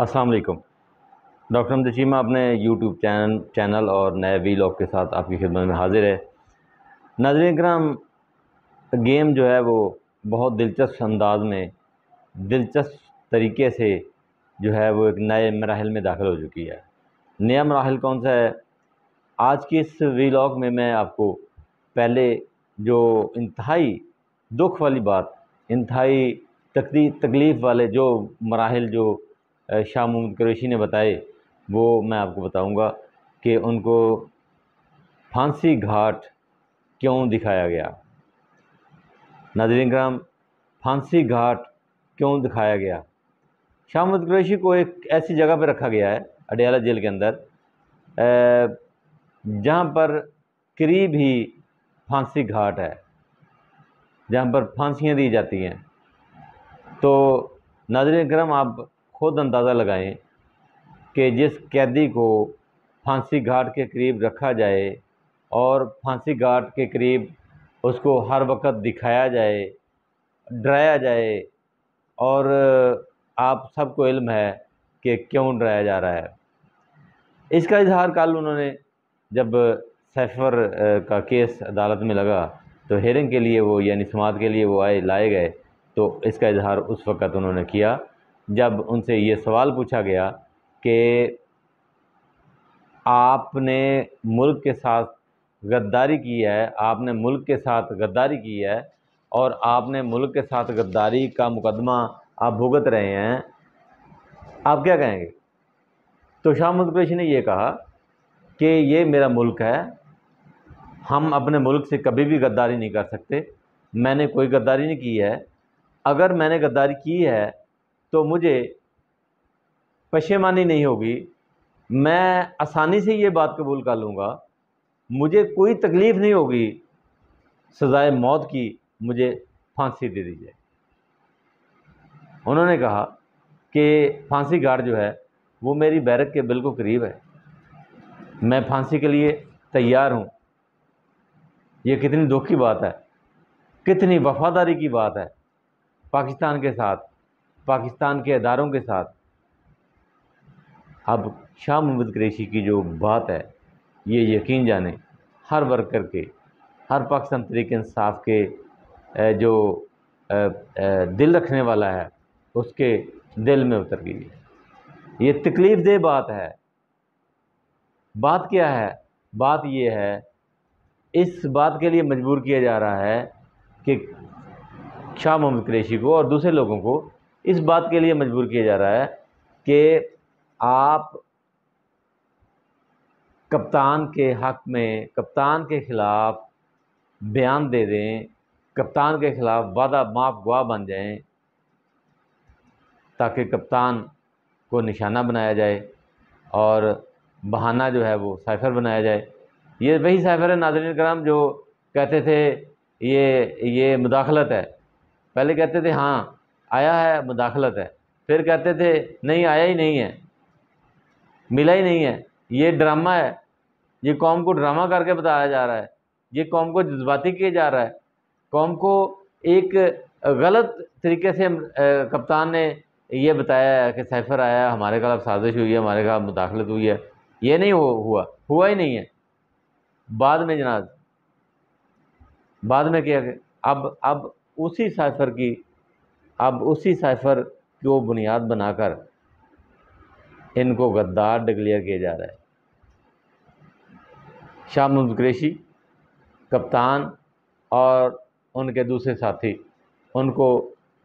السلام علیکم۔ ڈاکٹر حمزہ چیمہ اپنے یوٹیوب چینل اور نئے ویلاگ کے ساتھ آپ کی خدمت میں حاضر ہے۔ ناظرین کرام، گیم جو ہے وہ بہت دلچسپ انداز میں، دلچسپ طریقے سے جو ہے وہ ایک نئے مراحل میں داخل ہو چکی ہے۔ نیا مراحل کون سا ہے؟ آج کی اس ویلاگ میں میں آپ کو پہلے جو انتہائی دکھ والی بات، انتہائی تکلیف والے جو مراحل جو شاہ محمد قریشی نے بتائے وہ میں آپ کو بتاؤں گا کہ ان کو پھانسی گھاٹ کیوں دکھایا گیا۔ ناظرین کرام، پھانسی گھاٹ کیوں دکھایا گیا؟ شاہ محمد قریشی کو ایک ایسی جگہ پہ رکھا گیا ہے اڈیالہ جیل کے اندر جہاں پر قریب ہی پھانسی گھاٹ ہے، جہاں پر پھانسیاں دی جاتی ہیں۔ تو ناظرین کرام، آپ خود اندازہ لگائیں کہ جس قیدی کو پھانسی گھاٹ کے قریب رکھا جائے اور پھانسی گھاٹ کے قریب اس کو ہر وقت دکھایا جائے، ڈرایا جائے، اور آپ سب کو علم ہے کہ کیوں ڈرایا جا رہا ہے۔ اس کا اظہار کل انہوں نے جب سیفر کا کیس عدالت میں لگا تو ہیئرنگ کے لیے وہ یعنی سماعت کے لیے وہ لائے گئے، تو اس کا اظہار اس وقت انہوں نے کیا جب ان سے یہ سوال پوچھا گیا کہ آپ نے ملک کے ساتھ غداری کی ہے، آپ نے ملک کے ساتھ غداری کی ہے اور آپ نے ملک کے ساتھ غداری کا مقدمہ آپ بھگت رہے ہیں، آپ کیا کہیں گے؟ تو شاہ محمد قریشی نے یہ کہا کہ یہ میرا ملک ہے، ہم اپنے ملک سے کبھی بھی غداری نہیں کر سکتے، میں نے کوئی غداری نہیں کی ہے، اگر میں نے غداری کی ہے تو مجھے پشیمانی نہیں ہوگی، میں آسانی سے یہ بات قبول کر لوں گا، مجھے کوئی تکلیف نہیں ہوگی، سزائے موت کی مجھے پھانسی دے دیجیے۔ انہوں نے کہا کہ پھانسی گھاٹ جو ہے وہ میری بیرک کے بالکل قریب ہے، میں پھانسی کے لیے تیار ہوں۔ یہ کتنی دکھ کی بات ہے، کتنی وفاداری کی بات ہے پاکستان کے ساتھ، پاکستان کے اداروں کے ساتھ۔ اب شاہ محمد قریشی کی جو بات ہے یہ یقین جانیں ہر ورکر کے، ہر پاکستان تحریک انصاف کے جو دل رکھنے والا ہے اس کے دل میں اتر گئی ہے۔ یہ تکلیف دہ بات ہے۔ بات کیا ہے؟ بات یہ ہے، اس بات کے لیے مجبور کیا جا رہا ہے کہ شاہ محمد قریشی کو اور دوسرے لوگوں کو اس بات کے لیے مجبور کیا جا رہا ہے کہ آپ کپتان کے حق میں، کپتان کے خلاف بیان دے دیں، کپتان کے خلاف وعدہ معاف گواہ بن جائیں تاکہ کپتان کو نشانہ بنایا جائے اور بہانہ جو ہے وہ سائفر بنایا جائے۔ یہ وہی سائفر ہے ناظرین کرام جو کہتے تھے یہ مداخلت ہے، پہلے کہتے تھے ہاں آیا ہے مداخلت ہے، پھر کہتے تھے نہیں آیا ہی نہیں ہے، ملا ہی نہیں ہے، یہ ڈرامہ ہے، یہ قوم کو ڈرامہ کر کے بتایا جا رہا ہے، یہ قوم کو جذباتی کیا جا رہا ہے، قوم کو ایک غلط طریقے سے کپتان نے یہ بتایا ہے کہ سائفر آیا ہے، ہمارے خلاف سازش ہوئی ہے، ہمارے خلاف مداخلت ہوئی ہے۔ یہ نہیں ہوا ہی نہیں ہے۔ بعد میں جناب، بعد میں کیا کہ اب اسی سائفر کو بنیاد بنا کر ان کو غدار ڈکلیئر کیا جا رہا ہے۔ شاہ محمد قریشی، کپتان اور ان کے دوسرے ساتھی، ان کو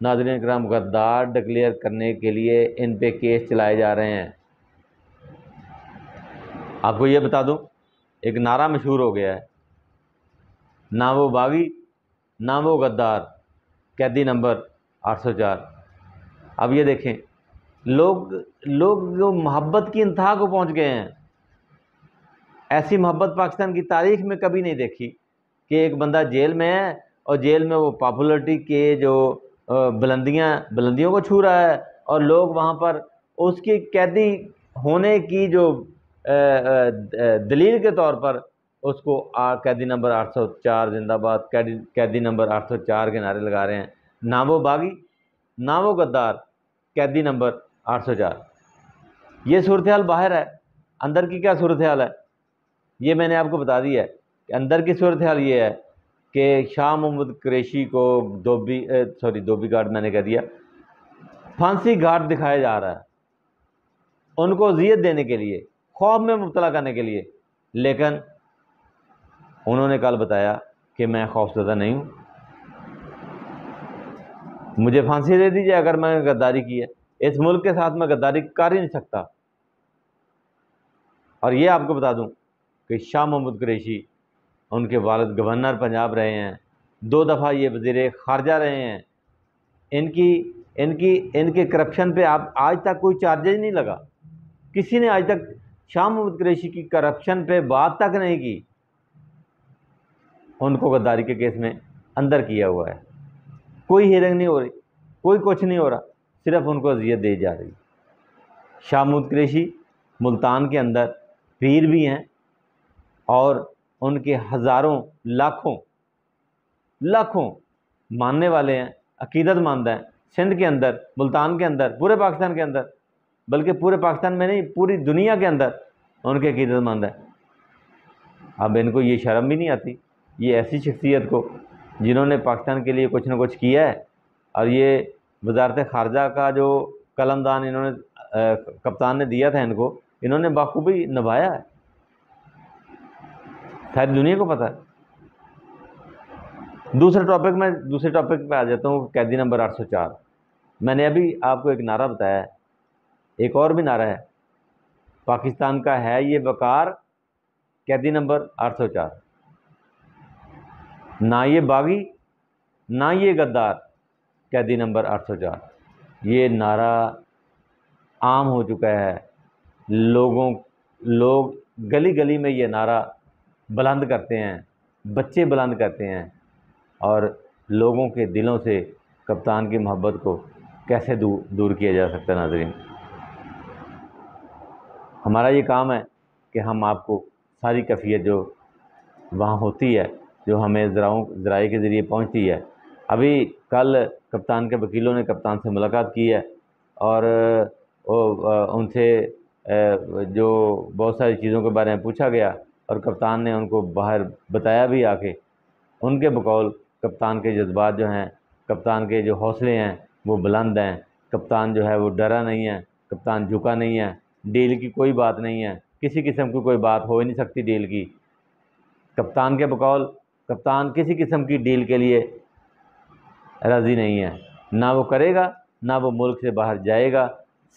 ناظرین کرام غدار ڈکلیئر کرنے کے لیے ان پہ کیس چلائے جا رہے ہیں۔ آپ کو یہ بتا دوں، ایک نعرہ مشہور ہو گیا ہے، نہ وہ باغی نہ وہ غدار، قیدی نمبر 804۔ اب یہ دیکھیں، لوگ جو محبت کی انتہا کو پہنچ گئے ہیں، ایسی محبت پاکستان کی تاریخ میں کبھی نہیں دیکھی کہ ایک بندہ جیل میں ہے اور جیل میں وہ پاپولرٹی کے جو بلندیوں کو چھو رہا ہے اور لوگ وہاں پر اس کی قیدی ہونے کی جو دلیل کے طور پر اس کو قیدی نمبر 804 زندہ باد، قیدی نمبر 804 کے نعرے لگا رہے ہیں۔ نہ وہ باغی نہ وہ غدار، قیدی نمبر 804۔ یہ صورتحال باہر ہے، اندر کی کیا صورتحال ہے یہ میں نے آپ کو بتا دیا ہے کہ اندر کی صورتحال یہ ہے کہ شاہ محمود قریشی کو دھوبی گھاٹ میں نے کہہ دیا، پھانسی گھاٹ دکھایا جا رہا ہے ان کو اذیت دینے کے لیے، خوف میں مبتلا کرنے کے لیے، لیکن انہوں نے کل بتایا کہ میں خوف زدہ نہیں ہوں، مجھے پھانسی دے دیجیے اگر میں نے غداری کی ہے، اس ملک کے ساتھ میں غداری کر ہی نہیں سکتا۔ اور یہ آپ کو بتا دوں کہ شاہ محمود قریشی، ان کے والد گورنر پنجاب رہے ہیں، 2 دفعہ یہ وزیر خارجہ رہے ہیں، ان کے کرپشن پہ آج تک کوئی چارجز نہیں لگا، کسی نے آج تک شاہ محمود قریشی کی کرپشن پہ بات تک نہیں کی، ان کو غداری کے کیس میں اندر کیا ہوا ہے، کوئی ہیئرنگ نہیں ہو رہی، کوئی کچھ نہیں ہو رہا، صرف ان کو اذیت دی جا رہی۔ شاہ محمود قریشی ملتان کے اندر پیر بھی ہیں اور ان کے ہزاروں لاکھوں ماننے والے ہیں، عقیدت مند ہیں، سندھ کے اندر، ملتان کے اندر، پورے پاکستان کے اندر، بلکہ پورے پاکستان میں نہیں پوری دنیا کے اندر ان کے عقیدت مند ہیں۔ اب ان کو یہ شرم بھی نہیں آتی، یہ ایسی شخصیت کو جنہوں نے پاکستان کے لیے کچھ نہ کچھ کیا ہے، اور یہ وزارت خارجہ کا جو قلم دان انہوں نے کپتان نے دیا تھا ان کو، انہوں نے بخوبی نبھایا ہے، ساری دنیا کو پتہ ہے۔ دوسرے ٹاپک پہ آ جاتا ہوں، قیدی نمبر 804۔ میں نے ابھی آپ کو ایک نعرہ بتایا ہے، ایک اور بھی نعرہ ہے پاکستان کا، ہے یہ وقار، قیدی نمبر 804۔ نہ یہ باغی نہ یہ غدار، قیدی نمبر 804۔ یہ نعرہ عام ہو چکا ہے، لوگ گلی گلی میں یہ نعرہ بلند کرتے ہیں، بچے بلند کرتے ہیں، اور لوگوں کے دلوں سے کپتان کی محبت کو کیسے دور کیا جا سکتا ہے۔ ناظرین، ہمارا یہ کام ہے کہ ہم آپ کو ساری کیفیت جو وہاں ہوتی ہے، جو ہمیں ذرائع کے ذریعے پہنچتی ہے۔ ابھی کل کپتان کے وکیلوں نے کپتان سے ملاقات کی ہے، اور ان سے جو بہت ساری چیزوں کے بارے میں پوچھا گیا، اور کپتان نے ان کو باہر بتایا بھی آ کے، ان کے بقول کپتان کے جذبات جو ہیں، کپتان کے جو حوصلے ہیں وہ بلند ہیں، کپتان جو ہے وہ ڈرا نہیں ہے، کپتان جھکا نہیں ہے، ڈیل کی کوئی بات نہیں ہے، کسی قسم کی کوئی بات ہو ہی نہیں سکتی ڈیل کی۔ کپتان کے بقول کپتان کسی قسم کی ڈیل کے لیے راضی نہیں ہے، نہ وہ کرے گا، نہ وہ ملک سے باہر جائے گا،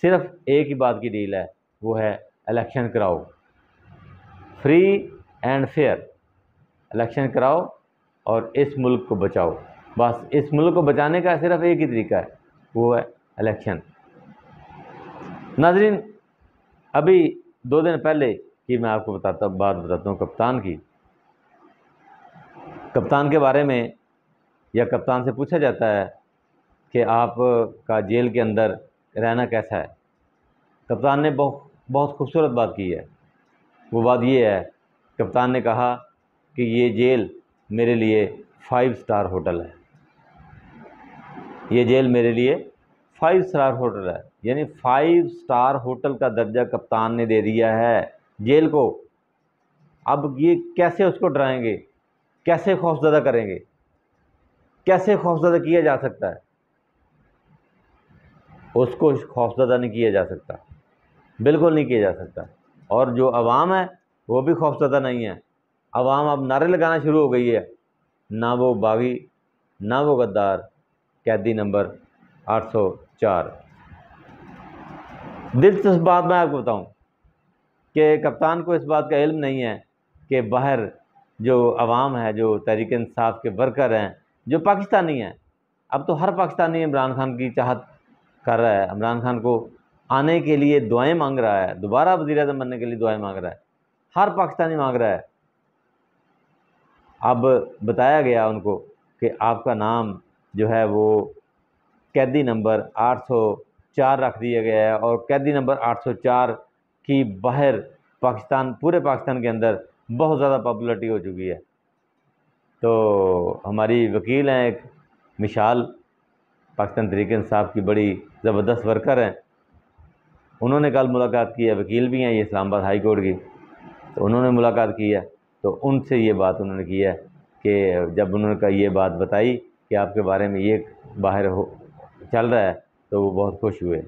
صرف ایک ہی بات کی ڈیل ہے، وہ ہے الیکشن کراؤ، فری اینڈ فیئر، الیکشن کراؤ اور اس ملک کو بچاؤ۔ بس اس ملک کو بچانے کا صرف ایک ہی طریقہ ہے، وہ ہے الیکشن۔ ناظرین، ابھی 2 دن پہلے کی میں آپ کو بات بتاتا ہوں کپتان کی۔ کپتان کے بارے میں، یا کپتان سے پوچھا جاتا ہے کہ آپ کا جیل کے اندر رہنا کیسا ہے، کپتان نے بہت خوبصورت بات کی ہے۔ وہ بات یہ ہے، کپتان نے کہا کہ یہ جیل میرے لیے 5 اسٹار ہوٹل ہے، یہ جیل میرے لیے 5 اسٹار ہوٹل ہے، یعنی 5 اسٹار ہوٹل کا درجہ کپتان نے دے دیا ہے جیل کو۔ اب یہ کیسے اس کو ڈرائیں گے، کیسے خوفزدہ کریں گے، کیسے خوفزدہ کیا جا سکتا ہے؟ اس کو خوفزدہ نہیں کیا جا سکتا، بالکل نہیں کیا جا سکتا۔ اور جو عوام ہے وہ بھی خوفزدہ نہیں ہے، عوام اب نعرے لگانا شروع ہو گئی ہے، نہ وہ باغی نہ وہ غدار، قیدی نمبر 804۔ دلچسپ بات میں آپ کو بتاؤں کہ کپتان کو اس بات کا علم نہیں ہے کہ باہر جو عوام ہے، جو تحریک انصاف کے ورکر ہیں، جو پاکستانی ہیں، اب تو ہر پاکستانی عمران خان کی چاہت کر رہا ہے، عمران خان کو آنے کے لیے دعائیں مانگ رہا ہے، دوبارہ وزیر اعظم بننے کے لیے دعائیں مانگ رہا ہے، ہر پاکستانی مانگ رہا ہے۔ اب بتایا گیا ان کو کہ آپ کا نام جو ہے وہ قیدی نمبر 804 رکھ دیا گیا ہے، اور قیدی نمبر 804 کی باہر پورے پاکستان کے اندر بہت زیادہ پاپولرٹی ہو چکی ہے۔ تو ہماری وکیل ہیں ایک مشال، پاکستان تحریک انصاف کی بڑی زبردست ورکر ہیں، انہوں نے کل ملاقات کی ہے، وکیل بھی ہیں یہ اسلام آباد ہائی کورٹ کی، تو انہوں نے ملاقات کی ہے، تو ان سے یہ بات انہوں نے کی ہے کہ جب انہوں نے یہ بات بتائی کہ آپ کے بارے میں یہ باہر چل رہا ہے تو وہ بہت خوش ہوئے،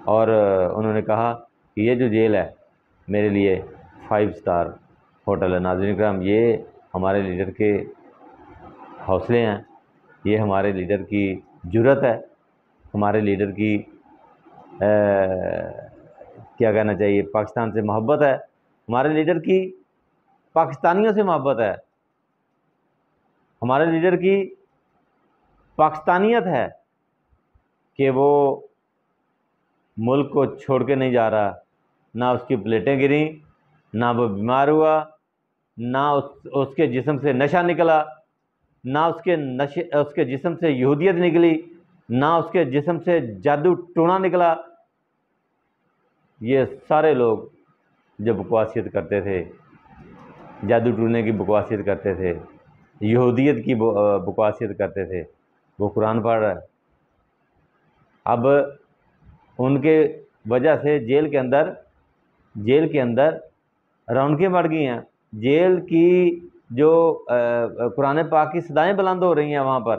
اور انہوں نے کہا کہ یہ جو جیل ہے میرے لیے 5 اسٹار ہوٹل ہے۔ ناظرین کرام، یہ ہمارے لیڈر کے حوصلے ہیں، یہ ہمارے لیڈر کی جرأت ہے، ہمارے لیڈر کی کیا کہنا چاہیے، پاکستان سے محبت ہے، ہمارے لیڈر کی پاکستانیوں سے محبت ہے، ہمارے لیڈر کی پاکستانیت ہے کہ وہ ملک کو چھوڑ کے نہیں جا رہا، نہ اس کی پلیٹیں گریں، نہ وہ بیمار ہوا، نہ اس کے جسم سے نشہ نکلا، نہ اس کے جسم سے یہودیت نکلی، نہ اس کے جسم سے جادو ٹونا نکلا۔ یہ سارے لوگ جو بکواسیت کرتے تھے، جادو ٹونے کی بکواسیت کرتے تھے، یہودیت کی بکواسیت کرتے تھے، وہ قرآن پڑھ رہا ہے۔ اب ان کے وجہ سے جیل کے اندر رونقیں بڑھ گئی ہیں، جیل کی جو قرآن پاک کی صدائیں بلند ہو رہی ہیں وہاں پر،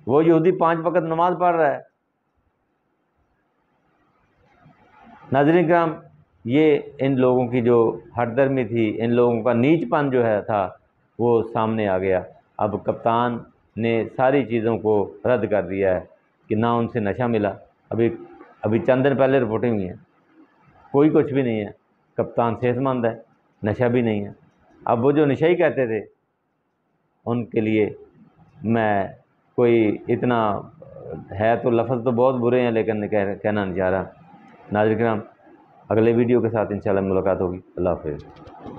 وہ یہودی 5 وقت نماز پڑھ رہا ہے۔ ناظرین کرام، یہ ان لوگوں کی جو ہٹ درمی تھی، ان لوگوں کا نیچ پن جو تھا وہ سامنے آ گیا۔ اب کپتان نے ساری چیزوں کو رد کر دیا ہے کہ نہ ان سے نشہ ملا، ابھی چند دن پہلے رپورٹیں ہوئی ہیں، کوئی کچھ بھی نہیں ہے، کپتان صحت مند ہے، نشہ بھی نہیں ہے۔ اب وہ جو نشہ ہی کہتے تھے ان کے لیے میں کوئی اتنا ہے تو لفظ تو بہت برے ہیں لیکن کہنا نہیں چاہ رہا۔ ناظرین کرام، اگلے ویڈیو کے ساتھ انشاءاللہ ملاقات ہوگی۔ اللہ حافظ۔